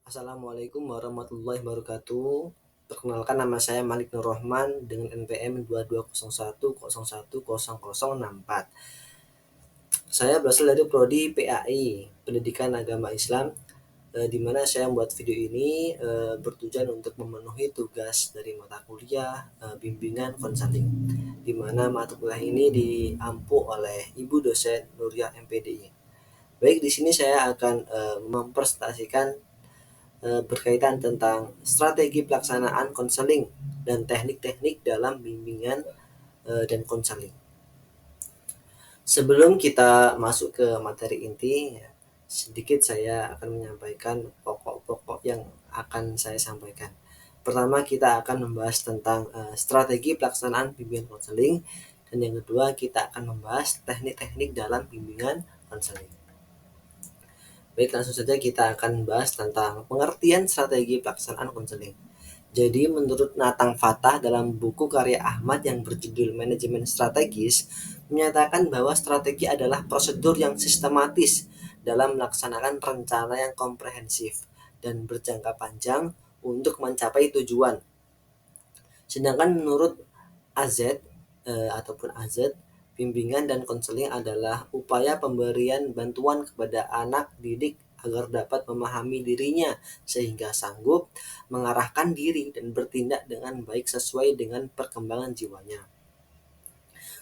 Assalamualaikum warahmatullahi wabarakatuh. Perkenalkan, nama saya Malik Nur Rohman dengan NPM 2201010064. Saya berasal dari prodi PAI, Pendidikan Agama Islam, di mana saya membuat video ini bertujuan untuk memenuhi tugas dari mata kuliah bimbingan konseling, di mana mata kuliah ini diampu oleh Ibu dosen Nuriyah MPDI. Baik, di sini saya akan mempresentasikan berkaitan tentang strategi pelaksanaan konseling dan teknik-teknik dalam bimbingan dan konseling. Sebelum kita masuk ke materi inti, sedikit saya akan menyampaikan pokok-pokok yang akan saya sampaikan. Pertama, kita akan membahas tentang strategi pelaksanaan bimbingan konseling, dan yang kedua kita akan membahas teknik-teknik dalam bimbingan konseling. Baik, langsung saja kita akan membahas tentang pengertian strategi pelaksanaan konseling. Jadi menurut Natang Fatah dalam buku karya Ahmad yang berjudul Manajemen Strategis, menyatakan bahwa strategi adalah prosedur yang sistematis dalam melaksanakan rencana yang komprehensif dan berjangka panjang untuk mencapai tujuan. Sedangkan menurut AZ ataupun AZ, bimbingan dan konseling adalah upaya pemberian bantuan kepada anak didik agar dapat memahami dirinya sehingga sanggup mengarahkan diri dan bertindak dengan baik sesuai dengan perkembangan jiwanya.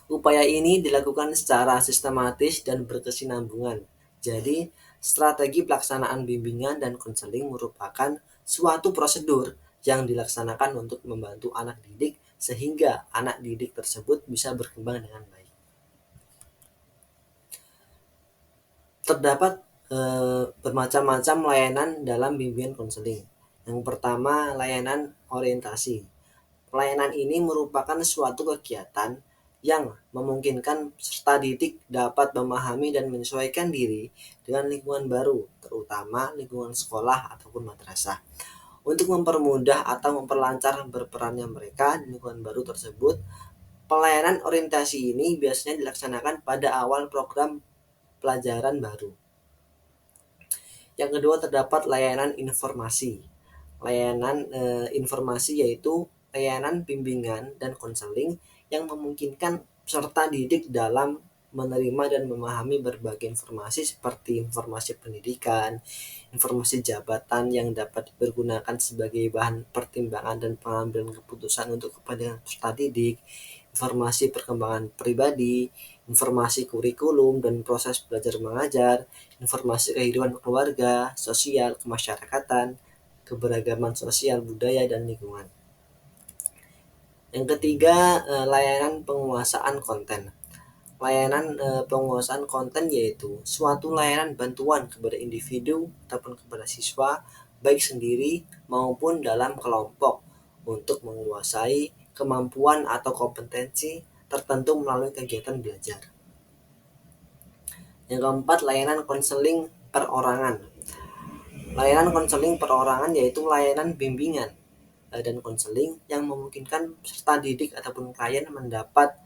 Upaya ini dilakukan secara sistematis dan berkesinambungan. Jadi, strategi pelaksanaan bimbingan dan konseling merupakan suatu prosedur yang dilaksanakan untuk membantu anak didik sehingga anak didik tersebut bisa berkembang dengan baik. Terdapat bermacam-macam layanan dalam bimbingan konseling. Yang pertama, layanan orientasi. Pelayanan ini merupakan suatu kegiatan yang memungkinkan peserta didik dapat memahami dan menyesuaikan diri dengan lingkungan baru, terutama lingkungan sekolah ataupun madrasah. Untuk mempermudah atau memperlancar berperannya mereka di lingkungan baru tersebut, pelayanan orientasi ini biasanya dilaksanakan pada awal program pelajaran baru. Yang kedua, terdapat layanan informasi. Layanan informasi yaitu layanan bimbingan dan konseling yang memungkinkan peserta didik dalam menerima dan memahami berbagai informasi seperti informasi pendidikan, informasi jabatan yang dapat dipergunakan sebagai bahan pertimbangan dan pengambilan keputusan untuk kepentingan peserta didik, informasi perkembangan pribadi, informasi kurikulum dan proses belajar mengajar, informasi kehidupan keluarga, sosial, kemasyarakatan, keberagaman sosial, budaya, dan lingkungan. Yang ketiga, layanan penguasaan konten. Layanan penguasaan konten yaitu suatu layanan bantuan kepada individu ataupun kepada siswa, baik sendiri maupun dalam kelompok, untuk menguasai kemampuan atau kompetensi tertentu melalui kegiatan belajar. Yang keempat, layanan konseling perorangan. Layanan konseling perorangan yaitu layanan bimbingan dan konseling yang memungkinkan peserta didik ataupun klien mendapat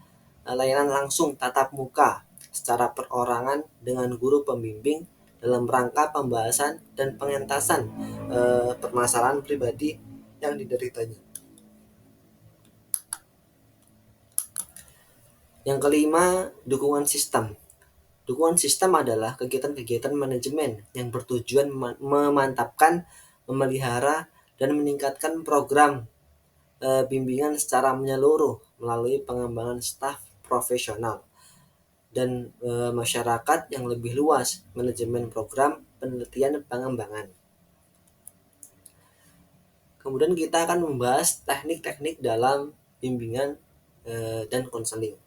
layanan langsung tatap muka secara perorangan dengan guru pembimbing dalam rangka pembahasan dan pengentasan permasalahan pribadi yang dideritanya. Yang kelima, dukungan sistem. Dukungan sistem adalah kegiatan-kegiatan manajemen yang bertujuan memantapkan, memelihara, dan meningkatkan program bimbingan secara menyeluruh melalui pengembangan staf profesional dan masyarakat yang lebih luas, manajemen program, penelitian, dan pengembangan. Kemudian kita akan membahas teknik-teknik dalam bimbingan dan konseling.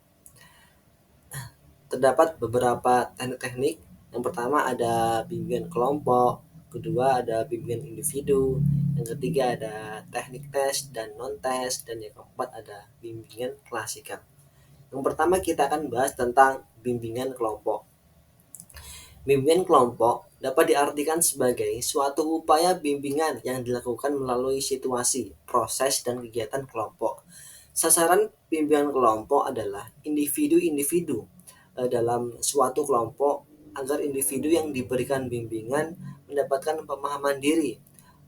Terdapat beberapa teknik-teknik. Yang pertama ada bimbingan kelompok, kedua ada bimbingan individu, yang ketiga ada teknik tes dan non-tes, dan yang keempat ada bimbingan klasikal. Yang pertama kita akan bahas tentang bimbingan kelompok. Bimbingan kelompok dapat diartikan sebagai suatu upaya bimbingan yang dilakukan melalui situasi, proses, dan kegiatan kelompok. Sasaran bimbingan kelompok adalah individu-individu dalam suatu kelompok agar individu yang diberikan bimbingan mendapatkan pemahaman diri,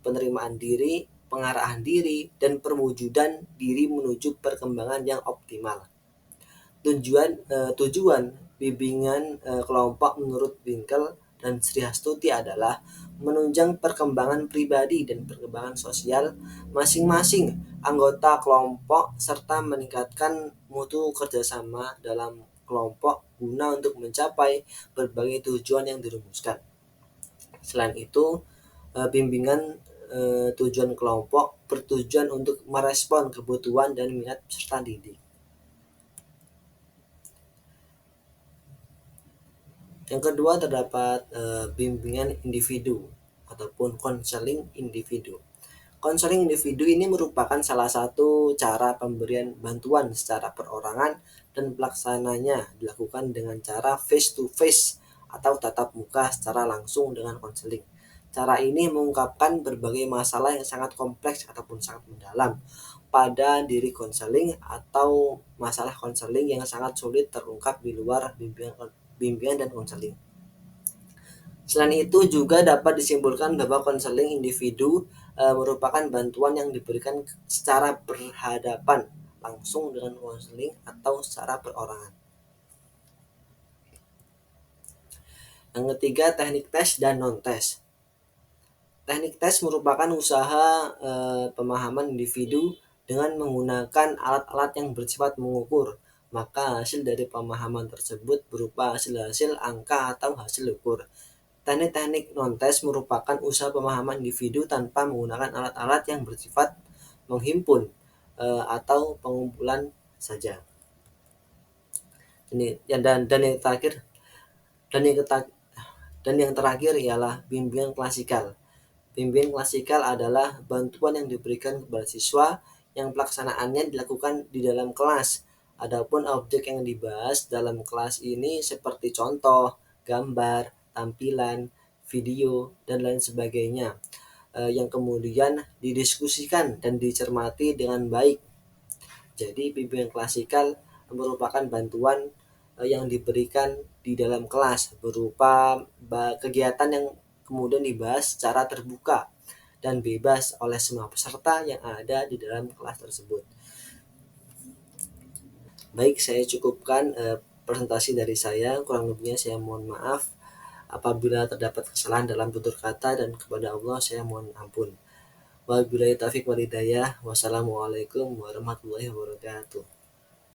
penerimaan diri, pengarahan diri, dan perwujudan diri menuju perkembangan yang optimal. Tujuan bimbingan kelompok menurut Winkel dan Sriastuti adalah menunjang perkembangan pribadi dan perkembangan sosial masing-masing anggota kelompok serta meningkatkan mutu kerjasama dalam kelompok guna untuk mencapai berbagai tujuan yang dirumuskan. Selain itu, bimbingan tujuan kelompok bertujuan untuk merespon kebutuhan dan minat peserta didik. Yang kedua terdapat bimbingan individu ataupun konseling individu. Konseling individu ini merupakan salah satu cara pemberian bantuan secara perorangan dan pelaksananya dilakukan dengan cara face to face atau tatap muka secara langsung dengan konseling. Cara ini mengungkapkan berbagai masalah yang sangat kompleks ataupun sangat mendalam pada diri konseling atau masalah konseling yang sangat sulit terungkap di luar bimbingan dan konseling. Selain itu juga dapat disimpulkan bahwa konseling individu merupakan bantuan yang diberikan secara berhadapan langsung dengan konseling atau secara perorangan. Yang ketiga, teknik tes dan non-tes. Teknik tes merupakan usaha pemahaman individu dengan menggunakan alat-alat yang bersifat mengukur. Maka hasil dari pemahaman tersebut berupa hasil angka atau hasil ukur. Teknik-teknik non-tes merupakan usaha pemahaman individu tanpa menggunakan alat-alat yang bersifat menghimpun atau pengumpulan saja. Ini dan yang terakhir dan yang terakhir ialah bimbingan klasikal. Bimbingan klasikal adalah bantuan yang diberikan kepada siswa yang pelaksanaannya dilakukan di dalam kelas. Adapun objek yang dibahas dalam kelas ini seperti contoh, gambar, tampilan, video, dan lain sebagainya yang kemudian didiskusikan dan dicermati dengan baik. Jadi bimbingan klasikal merupakan bantuan yang diberikan di dalam kelas berupa kegiatan yang kemudian dibahas secara terbuka dan bebas oleh semua peserta yang ada di dalam kelas tersebut. Baik, saya cukupkan presentasi dari saya, kurang lebihnya saya mohon maaf apabila terdapat kesalahan dalam tutur kata, dan kepada Allah saya mohon ampun. Wabillahi taufiq wal hidayah. Wassalamualaikum warahmatullahi wabarakatuh.